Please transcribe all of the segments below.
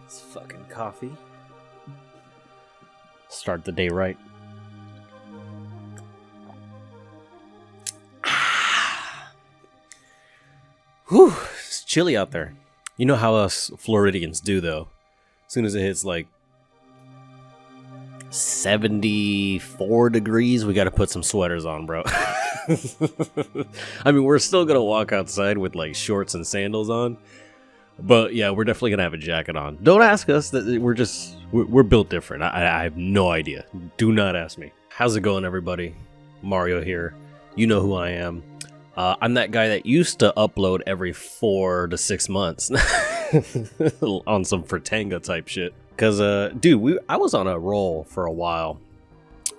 It's fucking coffee. Start the day right. Whew, it's chilly out there. You know how us Floridians do, though. As soon as it hits like 74 degrees, we gotta put some sweaters on, bro. I mean, we're still gonna walk outside with like shorts and sandals on, but yeah, we're definitely gonna have a jacket on. Don't ask us. That we're built different. I have no idea. Do not ask me. How's it going, everybody? Mario here. You know who I am. I'm that guy that used to upload every 4 to 6 months on some Fratanga type shit. Cause dude, I was on a roll for a while.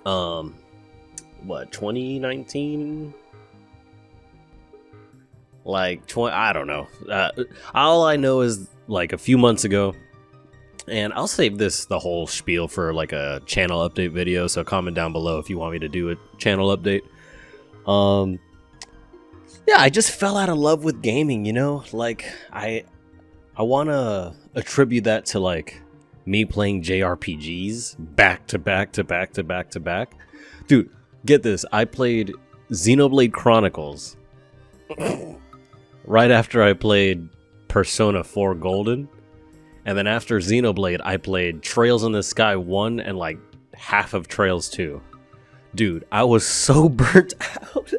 2019? Like I don't know. All I know is like a few months ago, and I'll save the whole spiel for like a channel update video. So comment down below if you want me to do a channel update. Yeah, I just fell out of love with gaming, you know? Like, I want to attribute that to, like, me playing JRPGs back to back to back to back to back. Dude, get this. I played Xenoblade Chronicles right after I played Persona 4 Golden. And then after Xenoblade, I played Trails in the Sky 1 and, like, half of Trails 2. Dude, I was so burnt out.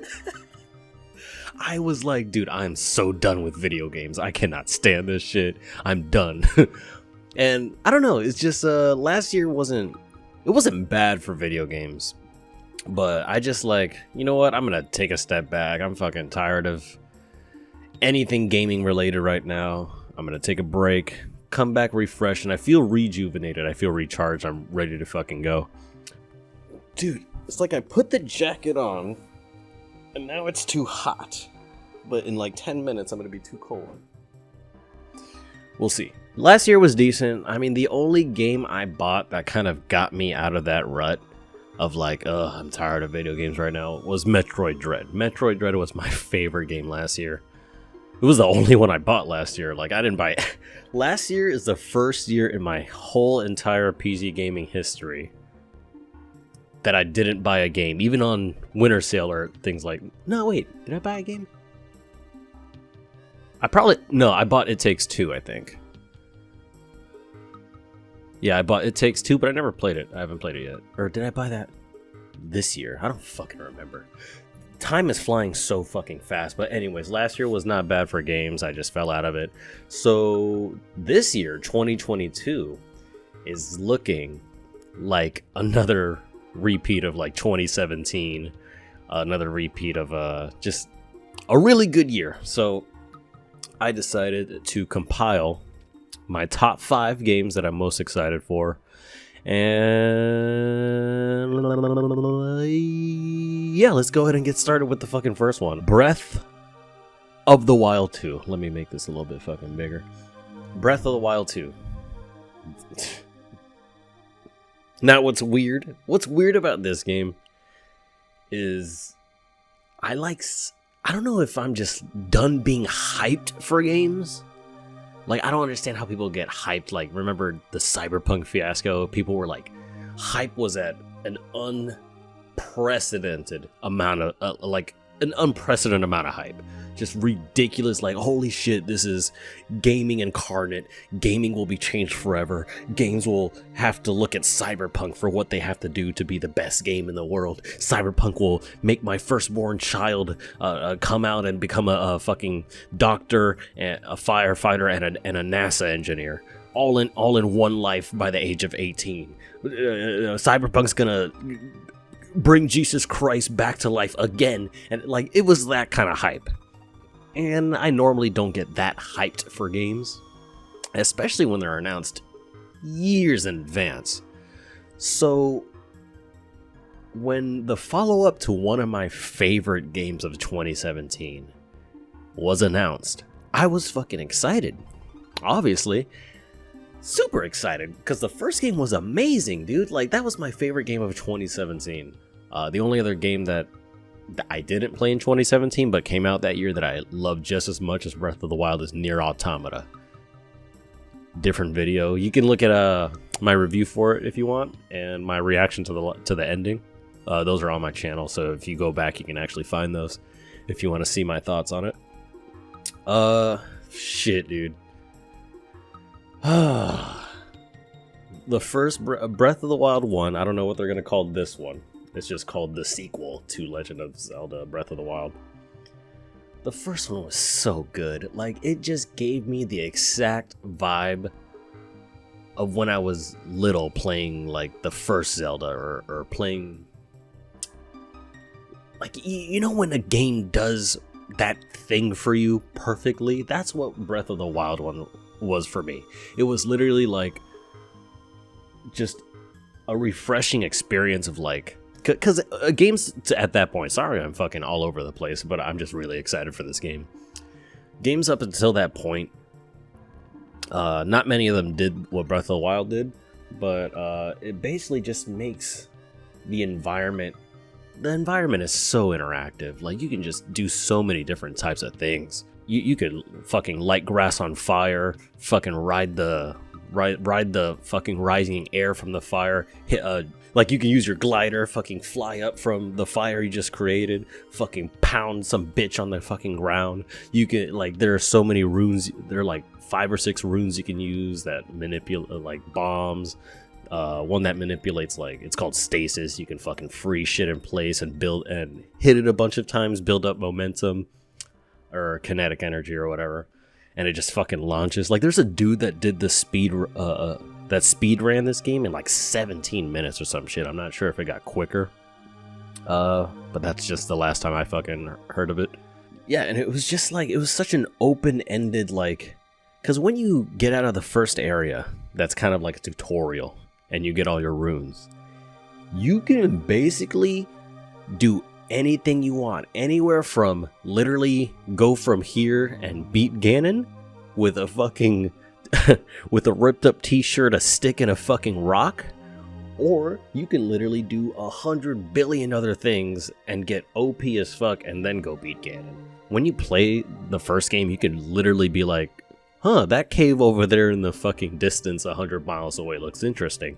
I was like, dude, I'm so done with video games. I cannot stand this shit. I'm done. And I don't know. It's just last year wasn't bad for video games, but I just like, you know what? I'm gonna take a step back. I'm fucking tired of anything gaming related right now. I'm gonna take a break, come back refreshed, and I feel rejuvenated. I feel recharged. I'm ready to fucking go. Dude, it's like I put the jacket on and now it's too hot. But in like 10 minutes, I'm going to be too cold. We'll see. Last year was decent. I mean, the only game I bought that kind of got me out of that rut of like, I'm tired of video games right now, was Metroid Dread. Metroid Dread was my favorite game last year. It was the only one I bought last year. Like, I didn't buy it. Last year is the first year in my whole entire PC gaming history that I didn't buy a game, even on winter sale or things like... No, wait. Did I buy a game? I bought It Takes Two, I think. Yeah, I bought It Takes Two, but I never played it. I haven't played it yet. Or did I buy that this year? I don't fucking remember. Time is flying so fucking fast. But anyways, last year was not bad for games. I just fell out of it. So this year, 2022, is looking like another repeat of like 2017. Another repeat of just a really good year. So I decided to compile my top 5 games that I'm most excited for. And yeah, let's go ahead and get started with the fucking first one. Breath of the Wild 2. Let me make this a little bit fucking bigger. Breath of the Wild 2. Now what's weird about this game is I don't know if I'm just done being hyped for games. Like, I don't understand how people get hyped. Like, remember the Cyberpunk fiasco? People were like, hype was at an unprecedented amount of, an unprecedented amount of hype. Just ridiculous, like, holy shit, this is gaming incarnate. Gaming will be changed forever. Games will have to look at Cyberpunk for what they have to do to be the best game in the world. Cyberpunk will make my firstborn child come out and become a fucking doctor, and a firefighter, and a NASA engineer. All in one life by the age of 18. Cyberpunk's gonna bring Jesus Christ back to life again. And, like, it was that kind of hype. And I normally don't get that hyped for games, especially when they're announced years in advance. So when the follow-up to one of my favorite games of 2017 was announced, I was fucking excited. Obviously, super excited, because the first game was amazing, dude. Like, that was my favorite game of 2017. The only other game that I didn't play in 2017, but came out that year that I loved just as much as Breath of the Wild is Nier Automata. Different video. You can look at my review for it if you want, and my reaction to the ending. Those are on my channel, so if you go back, you can actually find those if you want to see my thoughts on it. Shit, dude. The first Breath of the Wild 1, I don't know what they're gonna call this one. It's just called the sequel to Legend of Zelda Breath of the Wild. The first one was so good. Like, it just gave me the exact vibe of when I was little playing, like, the first Zelda or playing... Like, you know when a game does that thing for you perfectly? That's what Breath of the Wild one was for me. It was literally, like, just a refreshing experience of, like... Because games at that point, sorry I'm fucking all over the place, but I'm just really excited for this game. Games up until that point, not many of them did what Breath of the Wild did, but it basically just makes the environment is so interactive. Like, you can just do so many different types of things. You could fucking light grass on fire, fucking ride the fucking rising air from the fire, like you can use your glider, fucking fly up from the fire you just created, fucking pound some bitch on the fucking ground. You can, like, there are so many runes, there are like 5 or 6 runes you can use that manipulate, like, bombs. One that manipulates, like, it's called stasis. You can fucking freeze shit in place and build and hit it a bunch of times, build up momentum or kinetic energy or whatever, and it just fucking launches. Like, there's a dude that did the speed ran this game in like 17 minutes or some shit. I'm not sure if it got quicker, but that's just the last time I fucking heard of it. Yeah, and it was just like, it was such an open-ended, like, because when you get out of the first area, that's kind of like a tutorial, and you get all your runes, you can basically do anything you want, anywhere from literally go from here and beat Ganon with a fucking with a ripped up t-shirt, a stick, and a fucking rock, or you can literally do 100 billion other things and get OP as fuck and then go beat Ganon. When you play the first game, you can literally be like, huh, that cave over there in the fucking distance 100 miles away looks interesting,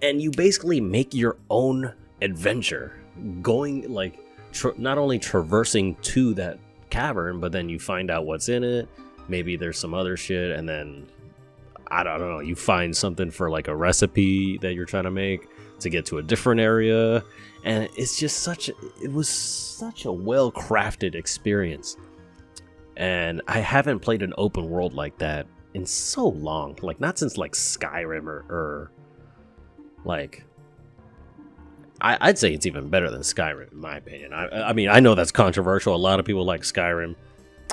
and you basically make your own adventure, going, like, not only traversing to that cavern, but then you find out what's in it. Maybe there's some other shit, and then, I don't know, you find something for, like, a recipe that you're trying to make to get to a different area, and it's just it was such a well-crafted experience. And I haven't played an open world like that in so long, like, not since, like, Skyrim or like, I'd say it's even better than Skyrim, in my opinion. I mean, I know that's controversial. A lot of people like Skyrim.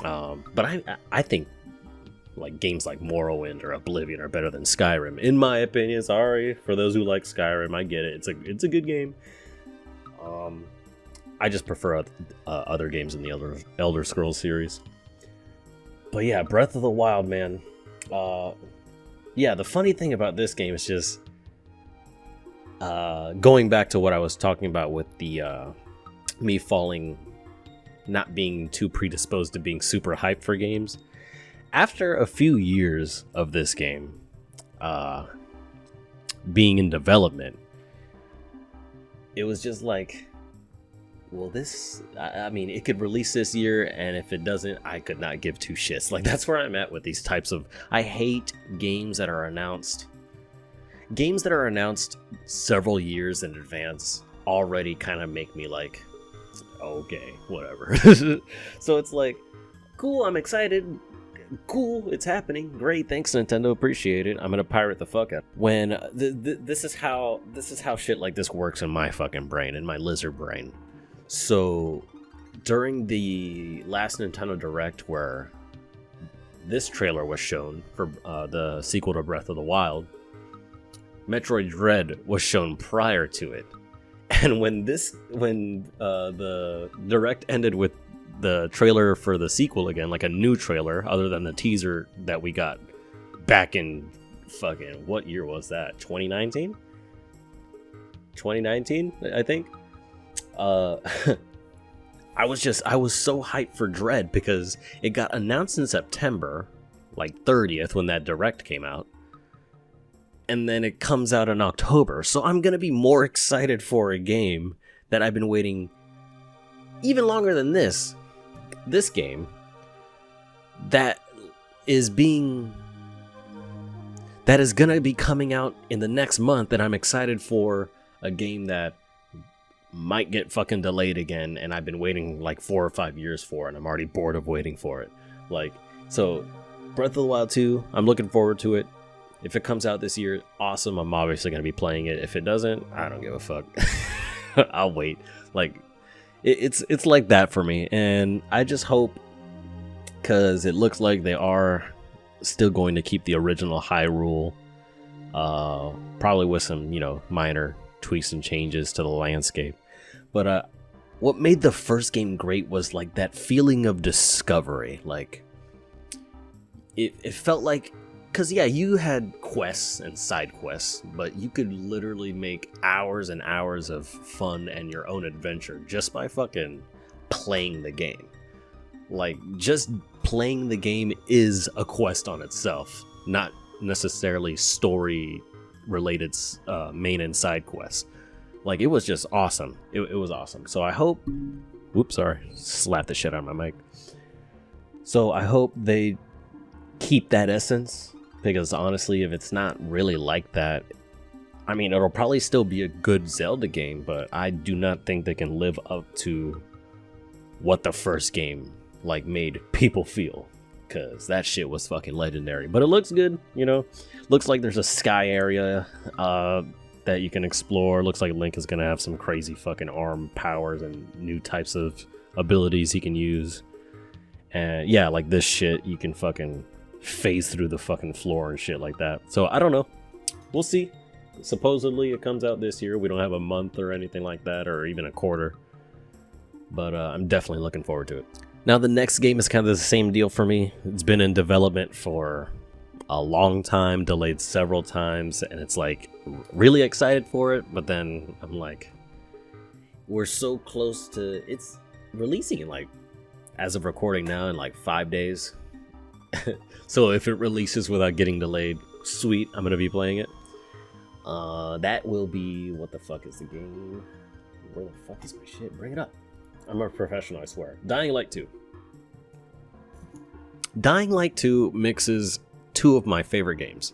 But I think, like, games like Morrowind or Oblivion are better than Skyrim, in my opinion. Sorry for those who like Skyrim. I get it. It's a good game. I just prefer other games in the Elder Scrolls series. But yeah, Breath of the Wild, man. Yeah, the funny thing about this game is just going back to what I was talking about with the me not being too predisposed to being super hyped for games. After a few years of this game being in development, it was just like, well, I mean, it could release this year, and if it doesn't, I could not give two shits. Like, that's where I'm at with these types of... I hate games that are announced. Games that are announced several years in advance already kind of make me like, okay, whatever. So it's like, cool, I'm excited. Cool, it's happening. Great, thanks Nintendo, appreciate it. I'm gonna pirate the fuck out. When this is how shit like this works in my fucking brain, in my lizard brain. So during the last Nintendo Direct, where this trailer was shown for the sequel to Breath of the Wild, Metroid Dread was shown prior to it. And when the Direct ended with the trailer for the sequel again, like a new trailer other than the teaser that we got back in fucking, what year was that? 2019, I think. I was so hyped for Dread because it got announced in September, like 30th when that direct came out. And then it comes out in October. So I'm going to be more excited for a game that I've been waiting even longer than this game that is going to be coming out in the next month, and I'm excited for a game that might get fucking delayed again, and I've been waiting like 4 or 5 years for, and I'm already bored of waiting for it. Like, so Breath of the Wild 2, I'm looking forward to it. If it comes out this year, awesome. I'm obviously going to be playing it. If it doesn't, I don't give a fuck. I'll wait. Like, it's like that for me, and I just hope, because it looks like they are still going to keep the original Hyrule, probably with some, minor tweaks and changes to the landscape. But what made the first game great was like that feeling of discovery. Like, it felt like, because yeah, you had quests and side quests, but you could literally make hours and hours of fun and your own adventure just by fucking playing the game. Like, just playing the game is a quest on itself, not necessarily story related main and side quests. Like, it was just awesome. It was awesome. So I hope, slapped the shit out of my mic. So I hope they keep that essence, because honestly, if it's not really like that, I mean, it'll probably still be a good Zelda game, but I do not think they can live up to what the first game like made people feel, because that shit was fucking legendary. But it looks good, looks like there's a sky area that you can explore. Looks like Link is gonna have some crazy fucking arm powers and new types of abilities he can use. And yeah, like this shit, you can fucking phase through the fucking floor and shit like that. So I don't know, we'll see. Supposedly it comes out this year. We don't have a month or anything like that, or even a quarter, but I'm definitely looking forward to it. Now, the next game is kind of the same deal for me. It's been in development for a long time, delayed several times, and it's like really excited for it, but then I'm like, we're so close to it's releasing in like, as of recording now, in like 5 days. So if it releases without getting delayed, sweet, I'm gonna be playing it. That will be, what the fuck is the game? Where the fuck is my shit? Bring it up. I'm a professional, I swear. Dying Light 2. Dying Light 2 mixes two of my favorite games.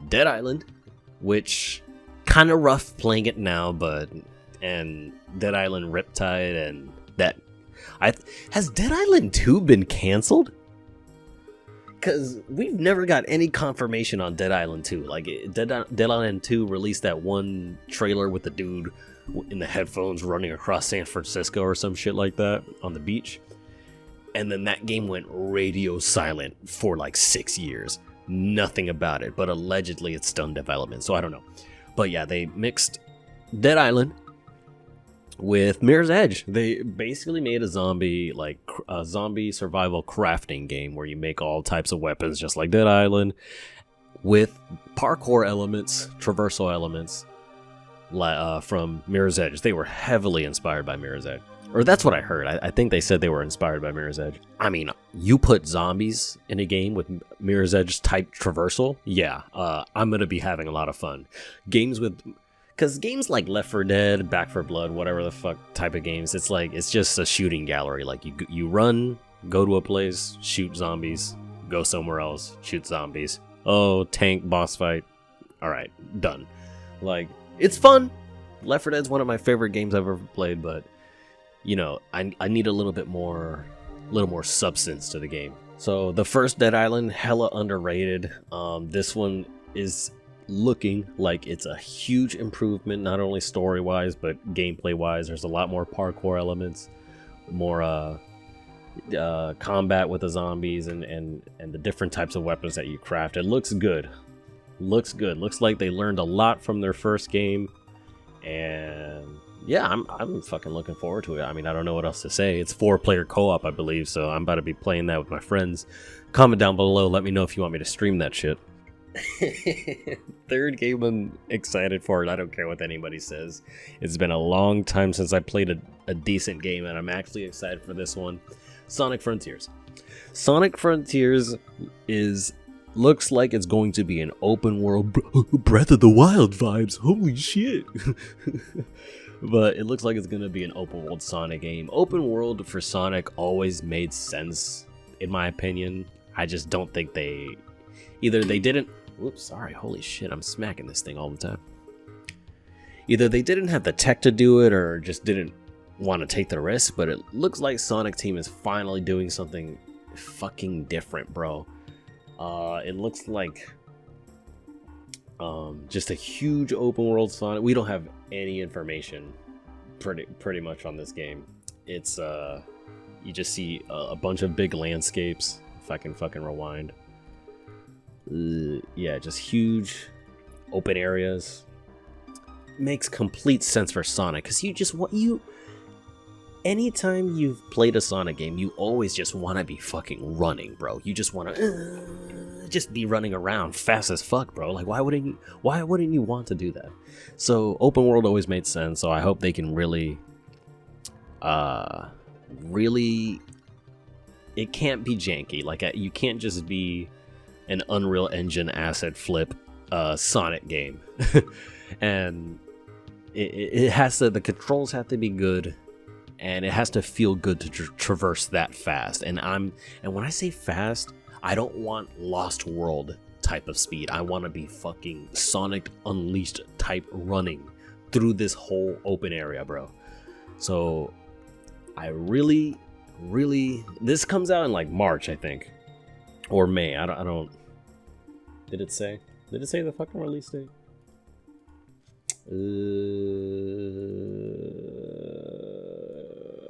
Dead Island, which kind of rough playing it now, and Dead Island Riptide, and that. Has Dead Island 2 been canceled? Because we've never got any confirmation on Dead Island 2. Like, Dead Island 2 released that one trailer with the dude in the headphones running across San Francisco or some shit like that on the beach. And then that game went radio silent for like 6 years. Nothing about it, but allegedly it's still in development, so I don't know. But yeah, they mixed Dead Island with Mirror's Edge. They basically made a zombie survival crafting game where you make all types of weapons just like Dead Island, with parkour elements, traversal elements from Mirror's Edge. They were heavily inspired by Mirror's Edge. Or that's what I heard. I think they said they were inspired by Mirror's Edge. I mean, you put zombies in a game with Mirror's Edge type traversal, yeah, I'm going to be having a lot of fun. Because games like Left 4 Dead, Back 4 Blood, whatever the fuck type of games, it's just a shooting gallery. Like, you run, go to a place, shoot zombies, go somewhere else, shoot zombies. Oh, tank, boss fight. All right, done. Like, it's fun. Left 4 Dead's one of my favorite games I've ever played, but I need a little more substance to the game. So the first Dead Island, hella underrated. This one is looking like it's a huge improvement, not only story-wise, but gameplay-wise. There's a lot more parkour elements, more combat with the zombies, and the different types of weapons that you craft. It looks good. Looks like they learned a lot from their first game, and yeah, I'm fucking looking forward to it. I mean, I don't know what else to say. It's 4-player co-op, I believe, so I'm about to be playing that with my friends. Comment down below, let me know if you want me to stream that shit. Third game I'm excited for it. I don't care what anybody says. It's been a long time since I played a decent game, and I'm actually excited for this one. Sonic Frontiers. Sonic Frontiers looks like it's going to be an open world Breath of the Wild vibes. Holy shit. But it looks like it's going to be an open world Sonic game. Open world for Sonic always made sense, in my opinion. I just don't think they didn't. Whoops, sorry. Holy shit, I'm smacking this thing all the time. Either they didn't have the tech to do it or just didn't want to take the risk, but it looks like Sonic Team is finally doing something fucking different, bro. It looks like just a huge open world Sonic. We don't have any information pretty much on this game. It's you just see a bunch of big landscapes. If I can fucking rewind. Yeah, just huge open areas. Makes complete sense for Sonic, because anytime you've played a Sonic game, you always just want to be fucking running, bro. You just want to just be running around fast as fuck, bro. Like, why wouldn't you want to do that? So open world always made sense. So I hope they can really it can't be janky. Like, you can't just be an Unreal Engine asset flip Sonic game. And it has to, the controls have to be good, and it has to feel good to traverse that fast. And when I say fast, I don't want Lost World type of speed. I want to be fucking Sonic Unleashed type running through this whole open area, bro. So I really, this comes out in like March, I think, or May. I don't. Did it say the fucking release date?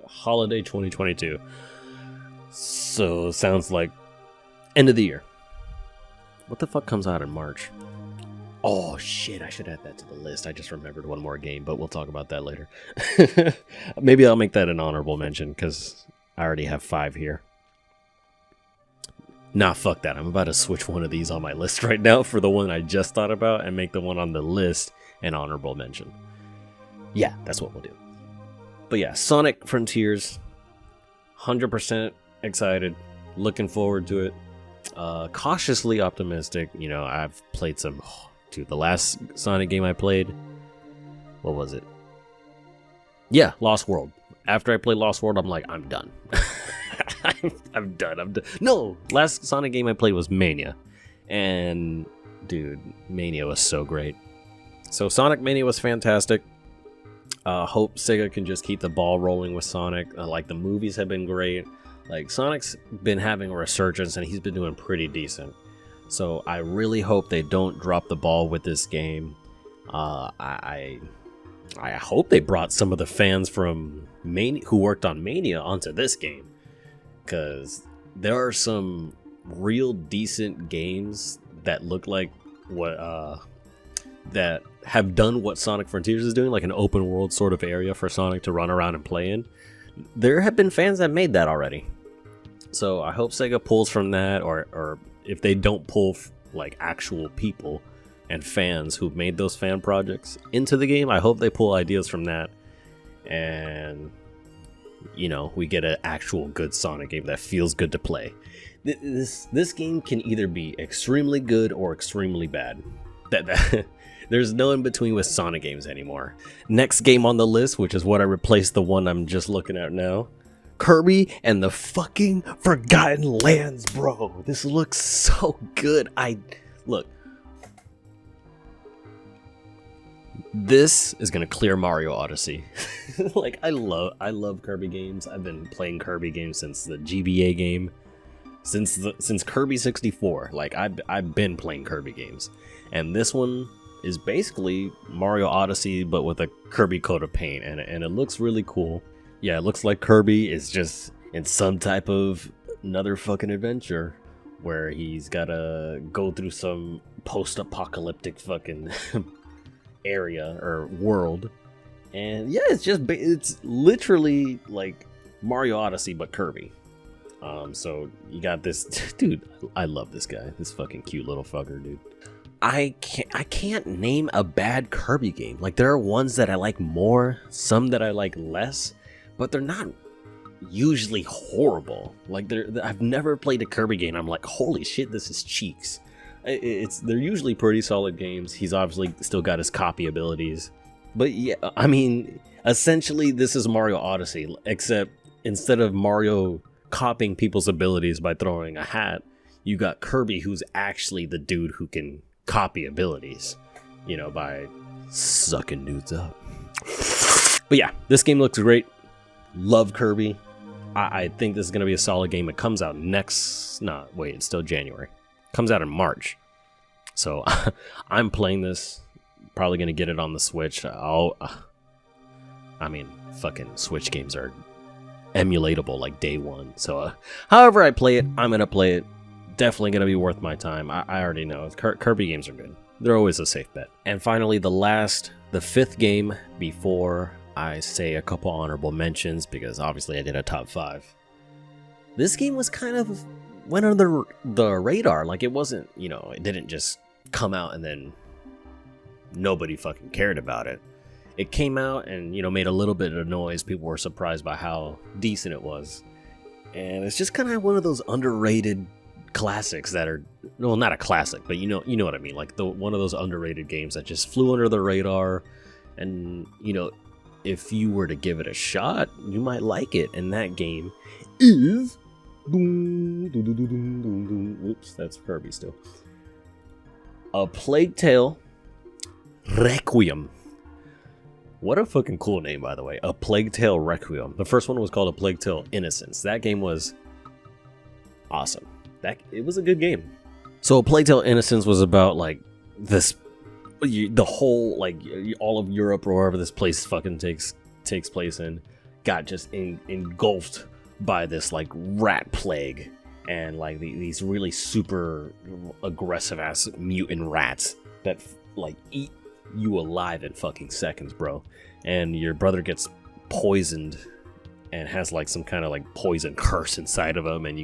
Holiday 2022. So sounds like end of the year. What the fuck comes out in March? Oh shit, I should add that to the list. I just remembered one more game, but we'll talk about that later. Maybe I'll make that an honorable mention, because I already have 5 here. Nah, fuck that. I'm about to switch one of these on my list right now for the one I just thought about and make the one on the list an honorable mention. Yeah, that's what we'll do. But yeah, Sonic Frontiers, 100% excited, looking forward to it. Cautiously optimistic. You know, I've played some... dude, the last Sonic game I played, what was it? Yeah, Lost World. After I played Lost World, I'm like, I'm done. I'm done. No, last Sonic game I played was Mania. And, dude, Mania was so great. So Sonic Mania was fantastic. Hope Sega can just keep the ball rolling with Sonic. Like, the movies have been great. Like, Sonic's been having a resurgence, and he's been doing pretty decent. So I really hope they don't drop the ball with this game. I hope they brought some of the fans from Mania who worked on Mania onto this game, because there are some real decent games that look like what that have done what Sonic Frontiers is doing, like an open world sort of area for Sonic to run around and play in. There have been fans that made that already. So I hope Sega pulls from that, or if they don't pull like actual people and fans who've made those fan projects into the game, I hope they pull ideas from that, and you know, we get an actual good Sonic game that feels good to play. This game can either be extremely good or extremely bad. There's no in between with Sonic games anymore. Next game on the list, which is what I replaced the one I'm just looking at now, Kirby and the fucking Forgotten Lands, bro. This looks so good. Look. This is gonna clear Mario Odyssey. Like, I love Kirby games. I've been playing Kirby games since the GBA game, since Kirby 64. Like, I've been playing Kirby games, and this one is basically Mario Odyssey but with a Kirby coat of paint, and it looks really cool. Yeah, it looks like Kirby is just in some type of another fucking adventure where he's gotta go through some post-apocalyptic fucking area or world. And yeah, it's literally like Mario Odyssey but Kirby. So you got this dude. I love this guy. This fucking cute little fucker, dude. I can't name a bad Kirby game. Like, there are ones that I like more, some that I like less, but they're not usually horrible. Like, I've never played a Kirby game I'm like, holy shit, this is cheeks. They're usually pretty solid games. He's obviously still got his copy abilities, but yeah, I mean, essentially this is Mario Odyssey, except instead of Mario copying people's abilities by throwing a hat, you got Kirby, who's actually the dude who can copy abilities, you know, by sucking dudes up. But yeah, this game looks great. Love Kirby. I think this is going to be a solid game. It comes out it's still January. Comes out in March. So I'm playing this. Probably going to get it on the Switch. Fucking Switch games are emulatable like day one. So however I play it, I'm going to play it. Definitely going to be worth my time. I already know. Kirby games are good. They're always a safe bet. And finally, the fifth game before I say a couple honorable mentions, because obviously I did a top 5. This game was kind of went under the radar. Like, it wasn't, it didn't just come out and then nobody fucking cared about it. It came out and, made a little bit of noise. People were surprised by how decent it was. And it's just kind of one of those underrated classics that are, well, not a classic, but you know what I mean, like one of those underrated games that just flew under the radar, and if you were to give it a shot, you might like it. And that game is oops, that's Kirby still. A Plague Tale Requiem. What a fucking cool name, by the way. A Plague Tale Requiem. The first one was called A Plague Tale Innocence. That game was awesome. It was a good game. So Plague Tale Innocence was about like this, the whole, like, all of Europe or wherever this place fucking takes place in, got just engulfed by this like rat plague, and like these really super aggressive ass mutant rats that like eat you alive in fucking seconds, bro. And your brother gets poisoned and has like some kind of like poison curse inside of him, and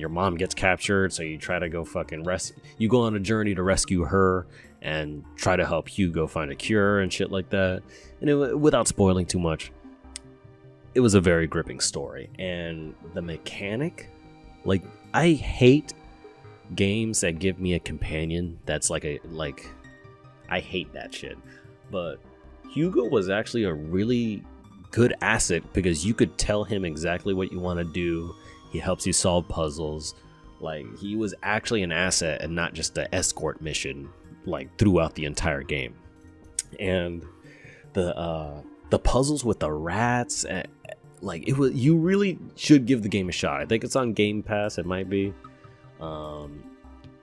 your mom gets captured, so you try to go fucking you go on a journey to rescue her and try to help Hugo find a cure and shit like that. And without spoiling too much, it was a very gripping story. And the mechanic, like, I hate games that give me a companion that's I hate that shit. But Hugo was actually a really good asset, because you could tell him exactly what you want to do. He helps you solve puzzles. Like, he was actually an asset and not just an escort mission, like, throughout the entire game. And the puzzles with the rats, like, you really should give the game a shot. I think it's on Game Pass. It might be.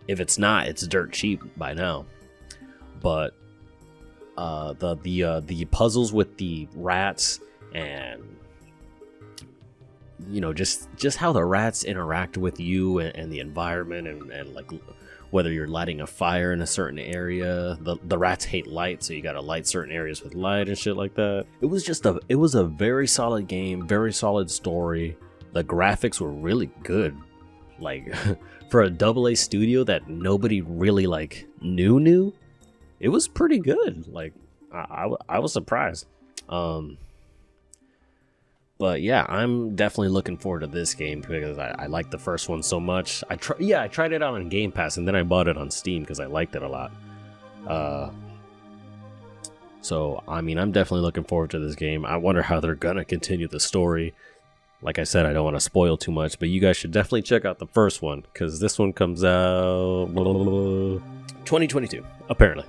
If it's not, it's dirt cheap by now. But the puzzles with the rats, and just how the rats interact with you and the environment, and like whether you're lighting a fire in a certain area, the rats hate light, so you gotta light certain areas with light and shit like that. It was a very solid game, very solid story. The graphics were really good, like for a AA studio that nobody really like knew. It was pretty good. Like, I was surprised. But yeah, I'm definitely looking forward to this game, because I like the first one so much. I tried it out on Game Pass, and then I bought it on Steam because I liked it a lot. So I mean, I'm definitely looking forward to this game. I wonder how they're gonna continue the story. Like I said, I don't want to spoil too much, but you guys should definitely check out the first one, because this one comes out 2022, apparently,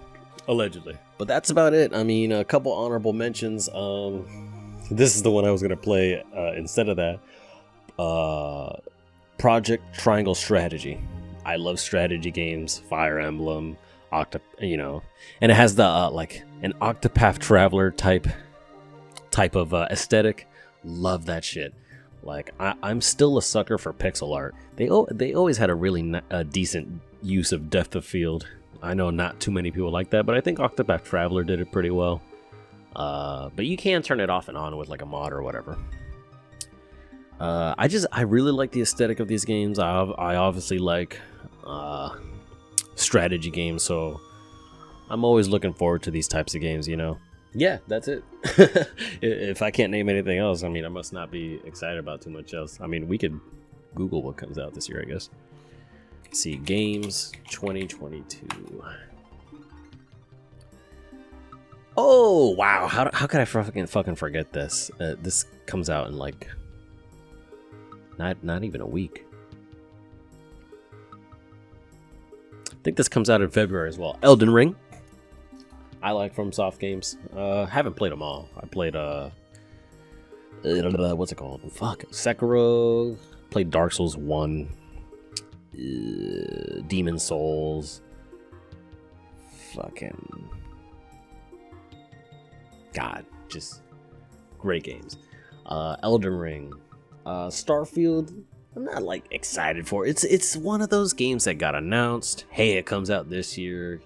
allegedly. But that's about it. I mean, a couple honorable mentions. This is the one I was going to play instead of that. Project Triangle Strategy. I love strategy games, Fire Emblem, and it has the like an Octopath Traveler type of aesthetic. Love that shit. Like, I'm still a sucker for pixel art. They always had a really decent use of depth of field. I know not too many people like that, but I think Octopath Traveler did it pretty well. But you can turn it off and on with like a mod or whatever. I really like the aesthetic of these games. I obviously like strategy games, so I'm always looking forward to these types of games, you know. Yeah, that's it. If I can't name anything else, I mean, I must not be excited about too much else. I mean, we could Google what comes out this year, I guess. Let's see, games 2022. Oh wow! How could I fucking forget this? This comes out in like not even a week. I think this comes out in February as well. Elden Ring. I like FromSoft games. Haven't played them all. I played what's it called? Fuck, Sekiro. Played Dark Souls 1. Demon Souls. Fucking God, just great games. Elden Ring. Starfield. I'm not like excited for it. It's one of those games that got announced. Hey, it comes out this year.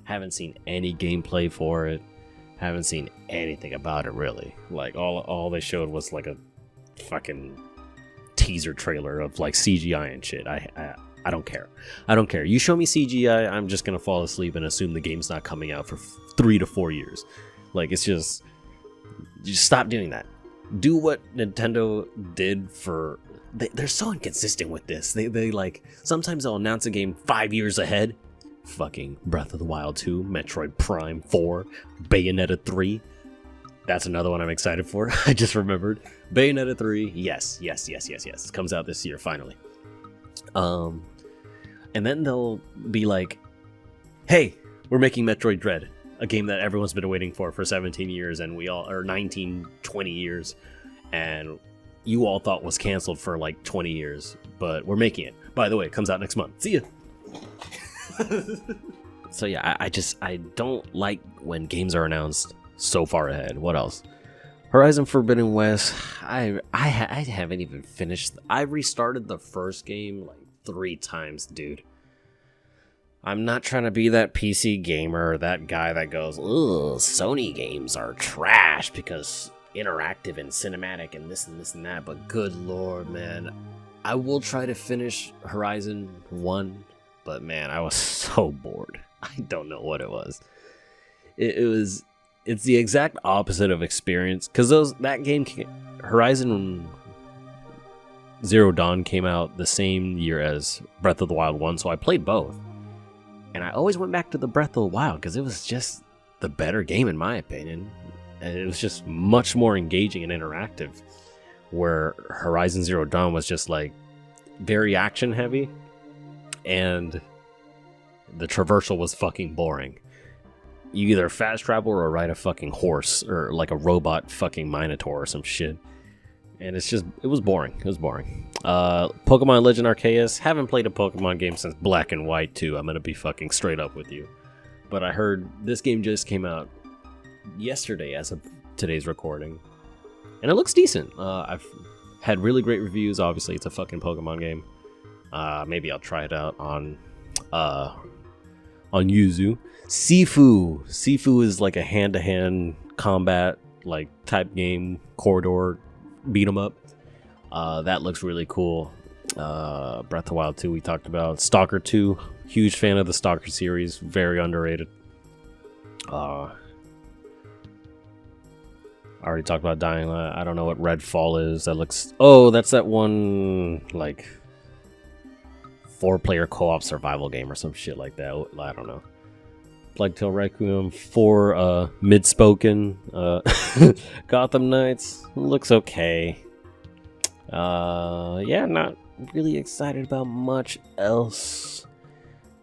Haven't seen any gameplay for it. Haven't seen anything about it really. Like all they showed was like a fucking teaser trailer of like CGI and shit. I don't care. I don't care. You show me CGI, I'm just gonna fall asleep and assume the game's not coming out for 3 to 4 years. Like it's just stop doing that. Do what Nintendo did for. They're so inconsistent with this. They like sometimes they'll announce a game 5 years ahead. Fucking Breath of the Wild 2, Metroid Prime 4, Bayonetta 3. That's another one I'm excited for. I just remembered. Bayonetta 3. Yes. It comes out this year finally. And then they'll be like, "Hey, we're making Metroid Dread, a game that everyone's been waiting for 17 years and we all or 19, 20 years and you all thought was canceled for like 20 years, but we're making it. By the way, it comes out next month. See ya." So yeah, I don't like when games are announced so far ahead. What else? Horizon Forbidden West. I haven't even finished. I restarted the first game like 3 times, dude. I'm not trying to be that PC gamer, that guy that goes, "Ugh, Sony games are trash because interactive and cinematic and this and this and that." But good lord, man, I will try to finish Horizon 1, but man, I was so bored. I don't know what it was. It's the exact opposite of experience, because that game, Horizon Zero Dawn, came out the same year as Breath of the Wild 1, so I played both. And I always went back to the Breath of the Wild because it was just the better game in my opinion. And it was just much more engaging and interactive. Where Horizon Zero Dawn was just like very action heavy. And the traversal was fucking boring. You either fast travel or ride a fucking horse or like a robot fucking Minotaur or some shit. And it was boring. It was boring. Pokemon Legend Arceus. Haven't played a Pokemon game since Black and White 2. I'm gonna be fucking straight up with you. But I heard this game just came out yesterday as of today's recording. And it looks decent. I've had really great reviews. Obviously, it's a fucking Pokemon game. Maybe I'll try it out on Yuzu. Sifu. Sifu is like a hand-to-hand combat like type game, corridor beat 'em up. That looks really cool. Breath of the Wild 2 we talked about. Stalker 2, huge fan of the Stalker series, very underrated. I already talked about Dying Light. I don't know what Redfall is. That's that one like 4-player co-op survival game or some shit like that. I don't know. Plague Tale Requiem 4 mid-spoken. Gotham Knights looks okay. Yeah, not really excited about much else,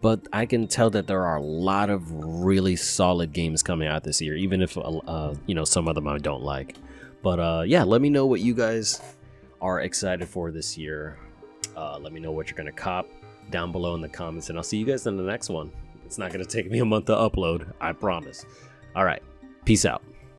but I can tell that there are a lot of really solid games coming out this year, even if some of them I don't like. But yeah, let me know what you guys are excited for this year. Let me know what you're gonna cop down below in the comments, and I'll see you guys in the next one. It's not gonna take me a month to upload, I promise. All right, peace out.